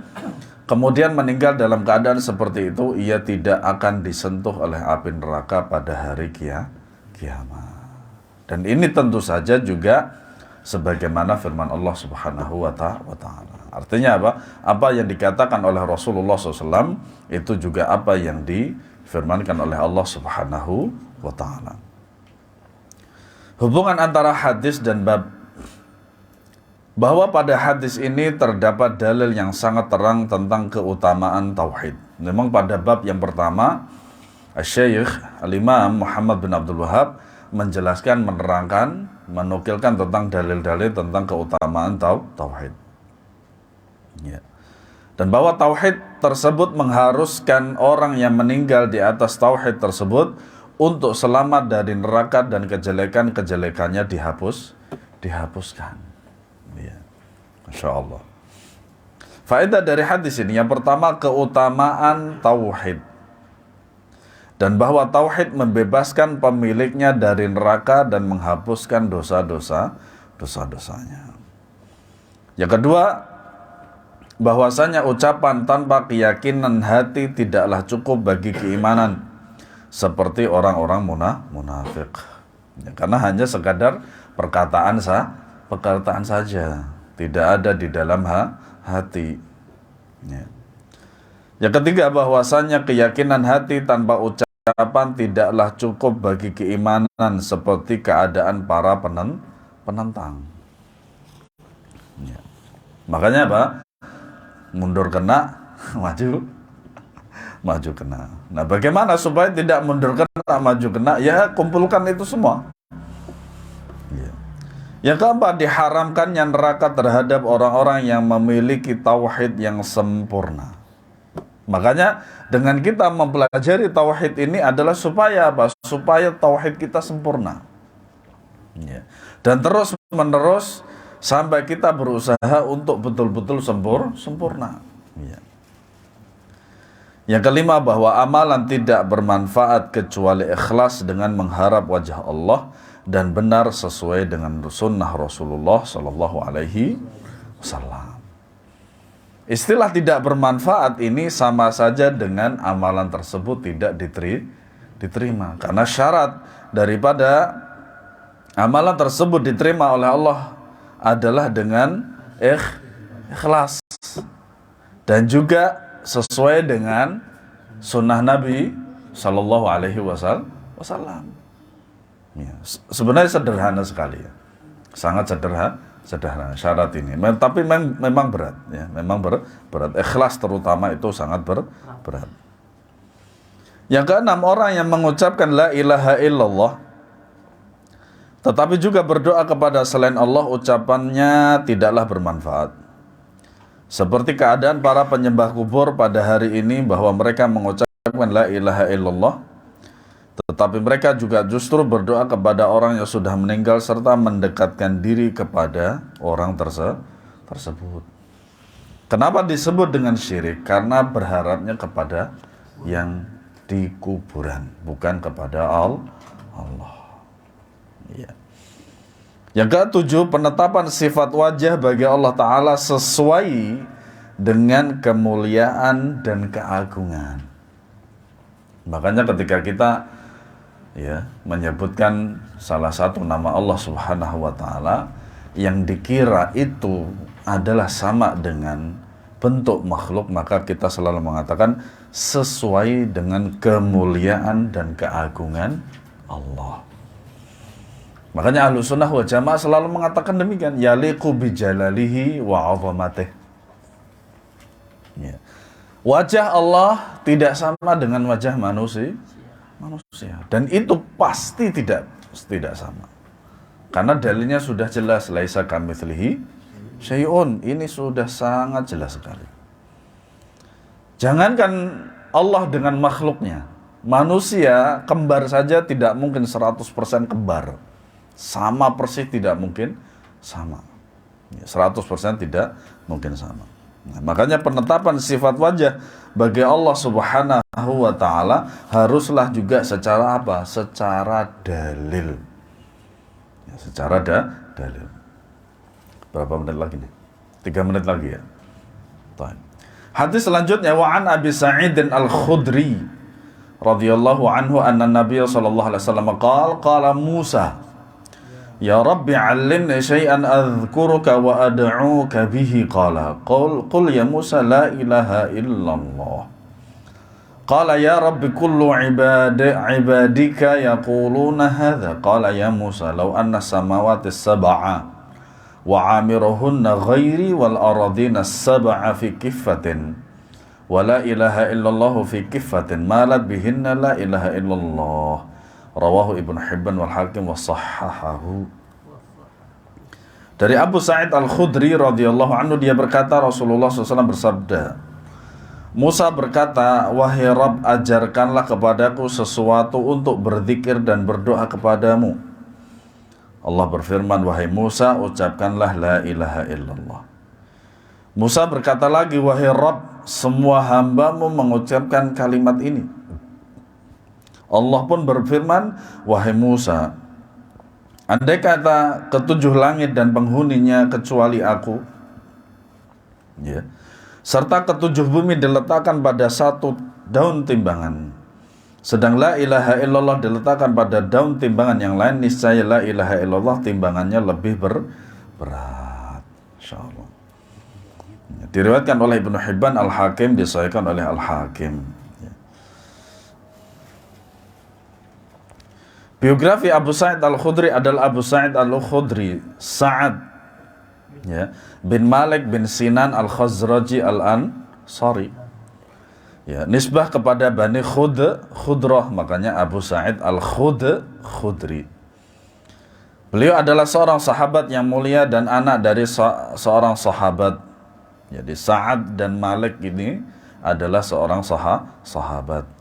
Speaker 1: kemudian meninggal dalam keadaan seperti itu, ia tidak akan disentuh oleh api neraka pada hari kiamat. Dan ini tentu saja juga sebagaimana firman Allah Subhanahu wa ta'ala. Artinya apa? Apa yang dikatakan oleh Rasulullah SAW itu juga apa yang difirmankan oleh Allah Subhanahu wa ta'ala. Hubungan antara hadis dan bab, bahwa pada hadis ini terdapat dalil yang sangat terang tentang keutamaan tauhid. Memang pada bab yang pertama, Syekh Al-Imam Muhammad bin Abdul Wahab menjelaskan, menerangkan, menukilkan tentang dalil-dalil tentang keutamaan tauhid. Ya. Dan bahwa tauhid tersebut mengharuskan orang yang meninggal di atas tauhid tersebut untuk selamat dari neraka dan kejelekan-kejelekannya dihapuskan. Ya. Masya Allah. Faedah dari hadis ini yang pertama, keutamaan tauhid. Dan bahwa tauhid membebaskan pemiliknya dari neraka dan menghapuskan dosa-dosanya. Yang kedua, bahwasanya ucapan tanpa keyakinan hati tidaklah cukup bagi keimanan, seperti orang-orang munafik. Ya, karena hanya sekadar perkataan saja, tidak ada di dalam hati. Ya. Yang ketiga, bahwasanya keyakinan hati tanpa ucapan tidaklah cukup bagi keimanan, seperti keadaan para penentang. Ya. Makanya apa? Mundur kena, maju kena. Nah, bagaimana supaya tidak mundur kena, maju kena? Ya, kumpulkan itu semua. Ya. Yang keempat, diharamkannya neraka terhadap orang-orang yang memiliki tauhid yang sempurna. Makanya dengan kita mempelajari tauhid ini adalah supaya apa? Supaya tauhid kita sempurna. Ya. Dan terus menerus sampai kita berusaha untuk betul-betul sempurna. Ya. Yang kelima, bahwa amalan tidak bermanfaat kecuali ikhlas dengan mengharap wajah Allah dan benar sesuai dengan sunnah Rasulullah Sallallahu Alaihi Wasallam. Istilah tidak bermanfaat ini sama saja dengan amalan tersebut tidak diterima. Karena syarat daripada amalan tersebut diterima oleh Allah adalah dengan ikhlas. Dan juga sesuai dengan sunnah Nabi Sallallahu Alaihi Wasallam. Ya, sebenarnya sederhana sekali ya. Sangat sederhana syarat ini, tapi memang berat ya, memang berat. Ikhlas terutama itu sangat berat. Yang keenam, orang yang mengucapkan la ilaha illallah tetapi juga berdoa kepada selain Allah, ucapannya tidaklah bermanfaat. Seperti keadaan para penyembah kubur pada hari ini, bahwa mereka mengucapkan la ilaha illallah tetapi mereka juga justru berdoa kepada orang yang sudah meninggal serta mendekatkan diri kepada orang tersebut. Kenapa disebut dengan syirik? Karena berharapnya kepada yang di kuburan, bukan kepada Allah. Ya. Yang ketujuh, penetapan sifat wajah bagi Allah Ta'ala sesuai dengan kemuliaan dan keagungan. Makanya ketika kita menyebutkan salah satu nama Allah Subhanahu wa Ta'ala yang dikira itu adalah sama dengan bentuk makhluk, maka kita selalu mengatakan sesuai dengan kemuliaan dan keagungan Allah. Makanya Ahlus Sunnah wal Jamaah selalu mengatakan demikian, yaliqu bijalalihi wa 'azamatih. Ya. Wajah Allah tidak sama dengan wajah manusia, dan itu pasti tidak sama. Karena dalilnya sudah jelas, laisa kamitslihi syai'un. Ini sudah sangat jelas sekali. Jangankan Allah dengan makhluknya, manusia kembar saja tidak mungkin 100% kembar. Sama persis tidak mungkin sama. 100% tidak mungkin sama. Nah, makanya penetapan sifat wajah bagi Allah Subhanahu wa ta'ala haruslah juga secara apa? Secara dalil. Ya, secara dalil. Berapa menit lagi nih? 3 menit lagi ya. Baik. Hadis selanjutnya, wa an Abi Sa'id Al-Khudri radhiyallahu anhu anna Nabiy sallallahu alaihi wasallam qala Musa ya Rabbi 'allimni syai'an adhkuruka wa ad'uka bihi qala qul ya Musa la ilaha illallah qala ya Rabbi kullu ibadika yaquluna hadha qala ya Musa law anna samawati as-sab'a wa amiruhunna ghairi wal aradina as-sab'a fi kiffatin wa la ilaha illallah fi kiffatin malat bihinna la ilaha illallah rawahu Ibnu Hibban wal Hakim wa sahhahahu. Dari Abu Sa'id Al-Khudri radhiyallahu anhu, dia berkata Rasulullah SAW bersabda, Musa berkata, wahai Rabb, ajarkanlah kepadaku sesuatu untuk berzikir dan berdoa kepadamu. Allah berfirman, wahai Musa, ucapkanlah la ilaha illallah. Musa berkata lagi, wahai Rabb, semua hambamu mengucapkan kalimat ini. Allah pun berfirman, wahai Musa, andai kata ketujuh langit dan penghuninya kecuali aku, ya, serta ketujuh bumi diletakkan pada satu daun timbangan, sedang la ilaha illallah diletakkan pada daun timbangan yang lain, niscaya la ilaha illallah timbangannya lebih berat. Insyaallah. Diriwayatkan oleh Ibnu Hibban, Al-Hakim disahihkan oleh Al-Hakim. Biografi Abu Sa'id Al-Khudri adalah Abu Sa'id Al-Khudri Sa'ad, ya, bin Malik bin Sinan Al-Khazraji Al-Ansari. Ya, nisbah kepada Bani Khudrah, makanya Abu Sa'id Al-Khudri. Beliau adalah seorang sahabat yang mulia dan anak dari seorang sahabat. Jadi Sa'ad dan Malik ini adalah seorang sahabat.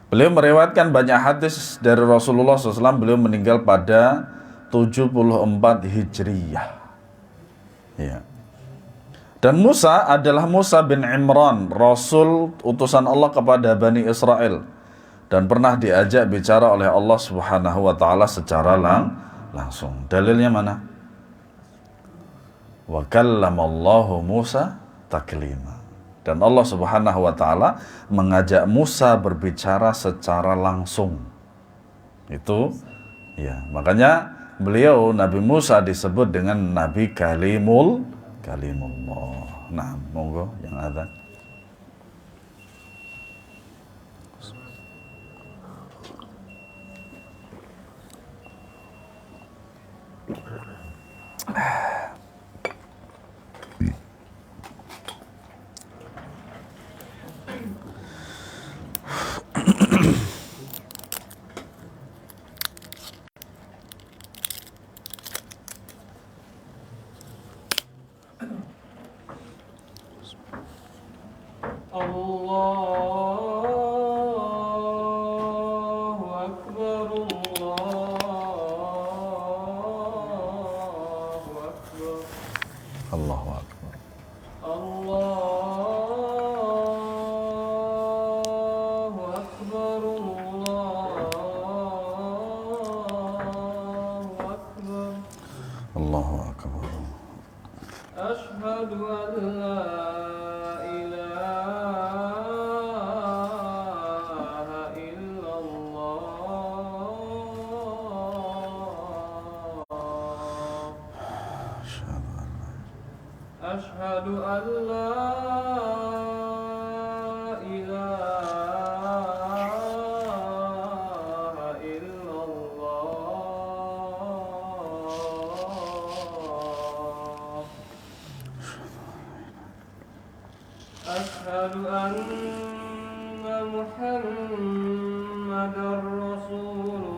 Speaker 1: Beliau meriwayatkan banyak hadis dari Rasulullah SAW. Beliau meninggal pada 74 Hijriyah. Ya. Dan Musa adalah Musa bin Imran, Rasul utusan Allah kepada Bani Israel, dan pernah diajak bicara oleh Allah Subhanahu wa ta'ala secara langsung. Dalilnya mana? Wa kallamallahu Musa taklima. Dan Allah Subhanahu wa ta'ala mengajak Musa berbicara secara langsung. Itu ya, makanya beliau Nabi Musa disebut dengan Nabi Kalimullah. Nah, monggo yang ada. Allahu Akbar.
Speaker 2: Allahu Akbar. Allahu Akbar.
Speaker 1: Allahu Akbar.
Speaker 2: Asyhadu an la ilaha illallah. Asyhadu an la ilaha illallah. Asyhadu anna Muhammadar Rasulullah.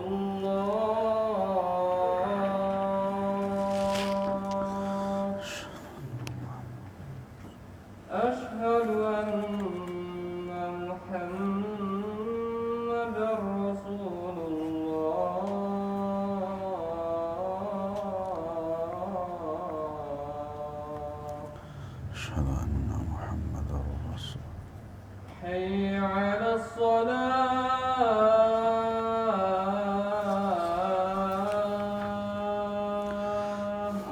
Speaker 1: Asyhadu anna Muhammadar Rasul.
Speaker 2: حي على الصلاة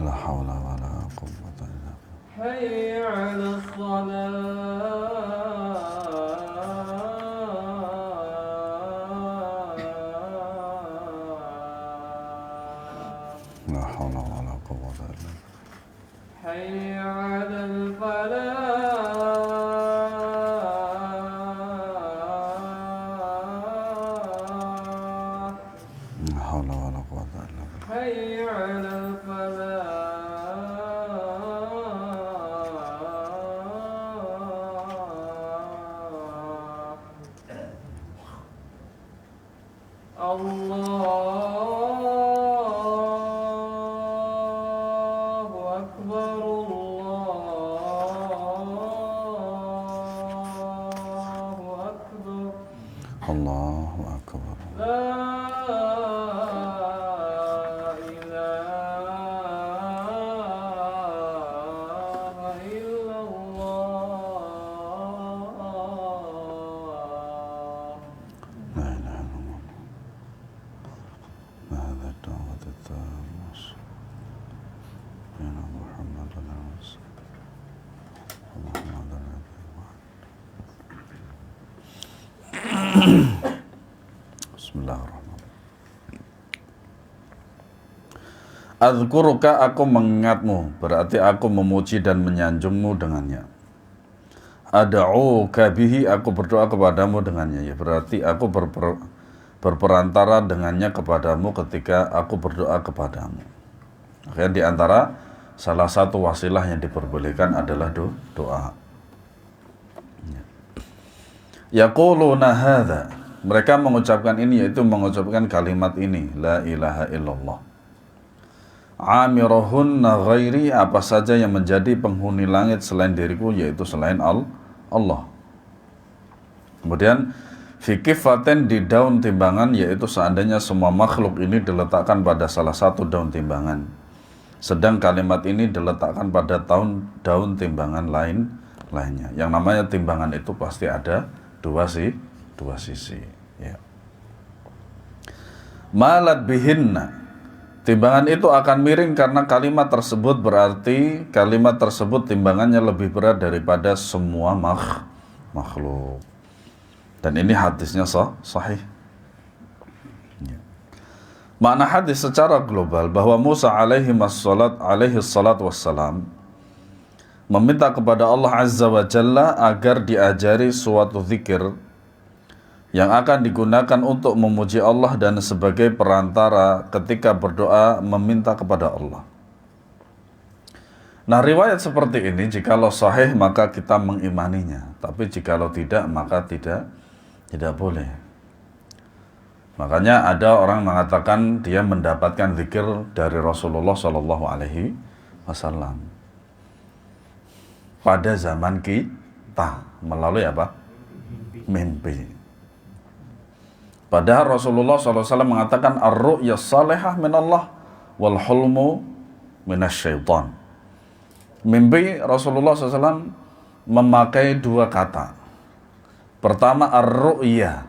Speaker 1: La hawla wa la quwwata illa billah.
Speaker 2: حي على الصلاة
Speaker 1: La hawla wa la quwwata illa billah.
Speaker 2: حي على الفلاح
Speaker 1: La hawla wa la quwwata illa billah.
Speaker 2: حي على الفلاح الله أكبر الله أكبر
Speaker 1: Allahu akbar.
Speaker 2: لا إله إلا الله
Speaker 1: La ilaha illallah. هذا الدعوة التامة بين محمد رسول محمد Bismillahirrahmanirrahim. Adzkuruka, aku mengingatmu, berarti aku memuji dan menyanjungmu dengannya. Ad'uka bihi, aku berdoa kepadamu dengannya, ya berarti aku berperantara dengannya kepadamu ketika aku berdoa kepadamu. Akhirnya di antara salah satu wasilah yang diperbolehkan adalah doa. Yaquluna hadza, mereka mengucapkan ini, yaitu mengucapkan kalimat ini, la ilaha illallah. Amirahunna ghairi, apa saja yang menjadi penghuni langit selain diriku, yaitu selain Allah. Kemudian fi kifatin, di daun timbangan, yaitu seandainya semua makhluk ini diletakkan pada salah satu daun timbangan, sedang kalimat ini diletakkan pada daun timbangan lainnya. Yang namanya timbangan itu pasti ada dua sisi, ya. Malat bihinna, timbangan itu akan miring karena kalimat tersebut, berarti kalimat tersebut timbangannya lebih berat daripada semua makhluk. Dan ini hadisnya sahih. Ya. Makna hadis secara global bahwa Musa alaihi salat wassalam meminta kepada Allah Azza wa Jalla agar diajari suatu zikir yang akan digunakan untuk memuji Allah dan sebagai perantara ketika berdoa meminta kepada Allah. Nah, riwayat seperti ini jikalau sahih maka kita mengimaninya, tapi jikalau tidak maka tidak boleh. Makanya ada orang mengatakan dia mendapatkan zikir dari Rasulullah Shallallahu Alaihi Wasallam pada zaman kita melalui apa? Mimpi. Padahal Rasulullah SAW mengatakan ar-ru'ya salihah minallah wal hulmu minasyaitan. Mimpi Rasulullah SAW memakai dua kata. Pertama ar-ru'ya,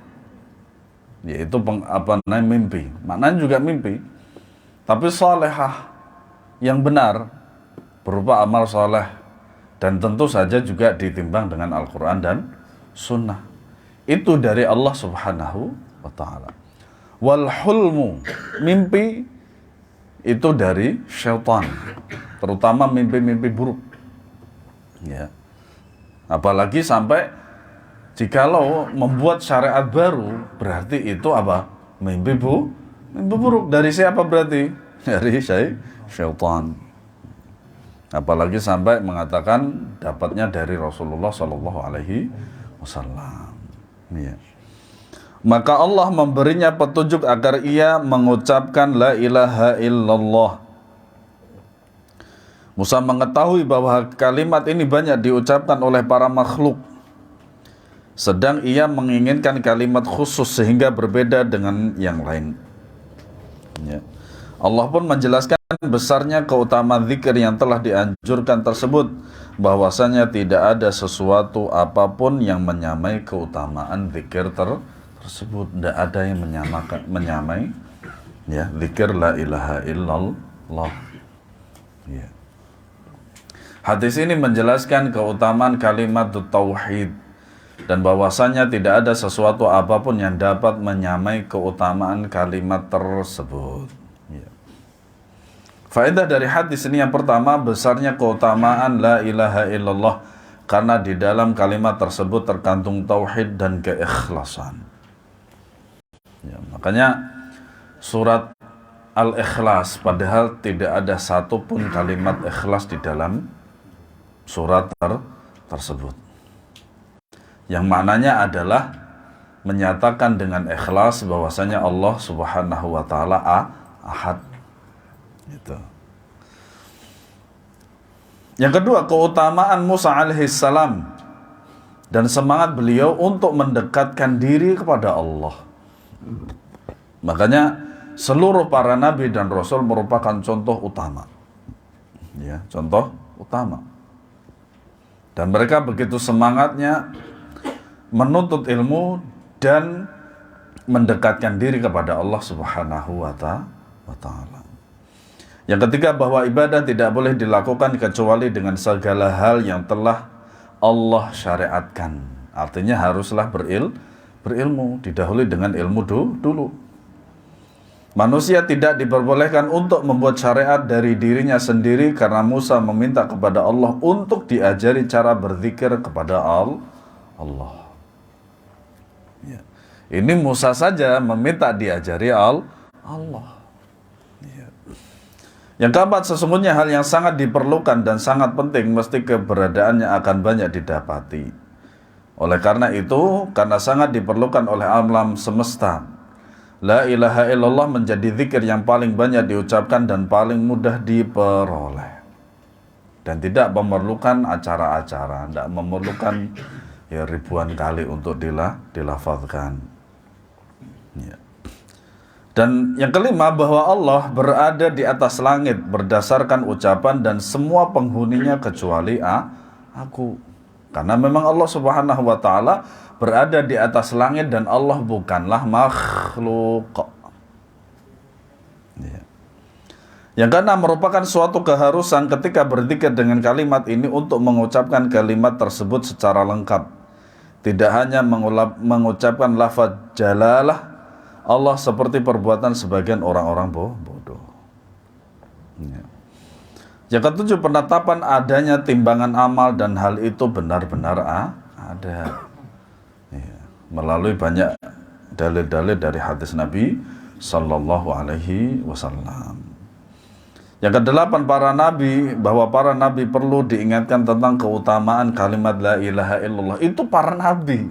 Speaker 1: yaitu mimpi. Maknanya juga mimpi, tapi salihah, yang benar, berupa amal saleh. Dan tentu saja juga ditimbang dengan Al-Quran dan Sunnah. Itu dari Allah Subhanahu wa Ta'ala. Wal hulmu, mimpi itu dari syaitan, terutama mimpi-mimpi buruk. Ya. Apalagi sampai jikalau membuat syariat baru, berarti itu apa? Mimpi buruk. Dari siapa berarti? Dari syaitan. Apalagi sampai mengatakan dapatnya dari Rasulullah Sallallahu Alaihi Wasallam. Ya. Maka Allah memberinya petunjuk agar ia mengucapkan la ilaha illallah. Musa mengetahui bahwa kalimat ini banyak diucapkan oleh para makhluk, sedang ia menginginkan kalimat khusus sehingga berbeda dengan yang lain. Ya. Allah pun menjelaskan besarnya keutamaan zikir yang telah dianjurkan tersebut, bahwasanya tidak ada sesuatu apapun yang menyamai keutamaan zikir tersebut. Tidak ada yang menyamai ya zikir la ilaha illallah. Ya. Hadis ini menjelaskan keutamaan kalimat tauhid dan bahwasanya tidak ada sesuatu apapun yang dapat menyamai keutamaan kalimat tersebut. Ya. Faedah dari hadis ini yang pertama, besarnya keutamaan la ilaha illallah karena di dalam kalimat tersebut terkandung tauhid dan keikhlasan. Ya, makanya surat Al-Ikhlas, padahal tidak ada satupun kalimat ikhlas di dalam surat tersebut. Yang maknanya adalah menyatakan dengan ikhlas bahwasanya Allah Subhanahu wa taala ahad. Gitu. Yang kedua, keutamaan Musa alaihissalam dan semangat beliau untuk mendekatkan diri kepada Allah. Makanya seluruh para nabi dan rasul merupakan contoh utama. Ya, contoh utama. Dan mereka begitu semangatnya menuntut ilmu dan mendekatkan diri kepada Allah Subhanahu wa taala. Yang ketiga, bahwa ibadah tidak boleh dilakukan kecuali dengan segala hal yang telah Allah syariatkan. Artinya haruslah berilmu, didahului dengan ilmu dulu. Manusia tidak diperbolehkan untuk membuat syariat dari dirinya sendiri karena Musa meminta kepada Allah untuk diajari cara berzikir kepada Allah. Ya. Ini Musa saja meminta diajari Allah. Ya. Yang keempat, sesungguhnya hal yang sangat diperlukan dan sangat penting mesti keberadaannya akan banyak didapati. Oleh karena itu, karena sangat diperlukan oleh alam semesta, la ilaha illallah menjadi zikir yang paling banyak diucapkan dan paling mudah diperoleh. Dan tidak memerlukan acara-acara, tidak memerlukan ya ribuan kali untuk dilafazkan. Ya. Dan yang kelima, bahwa Allah berada di atas langit berdasarkan ucapan dan semua penghuninya kecuali aku. Karena memang Allah Subhanahu wa taala berada di atas langit dan Allah bukanlah makhluk. Ya. Yang keenam, merupakan suatu keharusan ketika berzikir dengan kalimat ini untuk mengucapkan kalimat tersebut secara lengkap. Tidak hanya mengucapkan lafaz jalalah Allah seperti perbuatan sebagian orang-orang bodoh. Ya. Yang ketujuh, penetapan adanya timbangan amal dan hal itu benar-benar ada. Ya. Melalui banyak dalil-dalil dari hadis Nabi Sallallahu Alaihi Wasallam. Yang kedelapan, bahwa para nabi perlu diingatkan tentang keutamaan kalimat la ilaha illallah. Itu para nabi,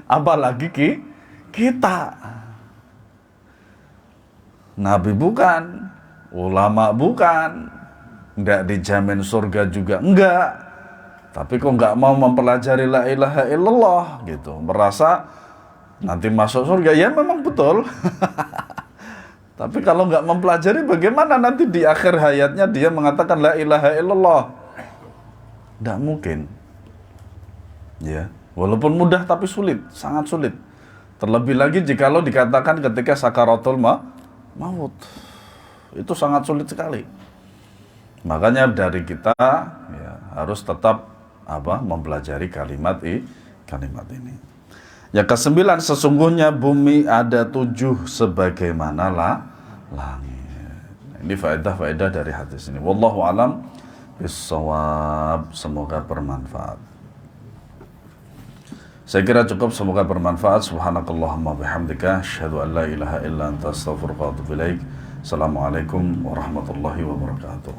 Speaker 1: apalagi kita. Nabi bukan, ulama bukan, enggak dijamin surga juga enggak. Tapi kok enggak mau mempelajari la ilaha illallah gitu, merasa nanti masuk surga. Ya memang betul. Tapi kalau enggak mempelajari, bagaimana nanti di akhir hayatnya dia mengatakan la ilaha illallah? Enggak mungkin. Ya, walaupun mudah tapi sulit, sangat sulit. Terlebih lagi jikalau dikatakan ketika sakaratul maut. Itu sangat sulit sekali. Makanya dari kita ya, harus tetap mempelajari kalimat ini. Yang kesembilan, sesungguhnya bumi ada 7 sebagaimana langit. Ini faedah-faedah dari hadis ini. Wallahu alam bissawab. Semoga bermanfaat. Saya kira cukup, semoga bermanfaat. Subhanakallahumma bihamdika asyhadu an la ilaha illa anta astaghfiruka wa atubu ilaik. Assalamualaikum warahmatullahi wabarakatuh.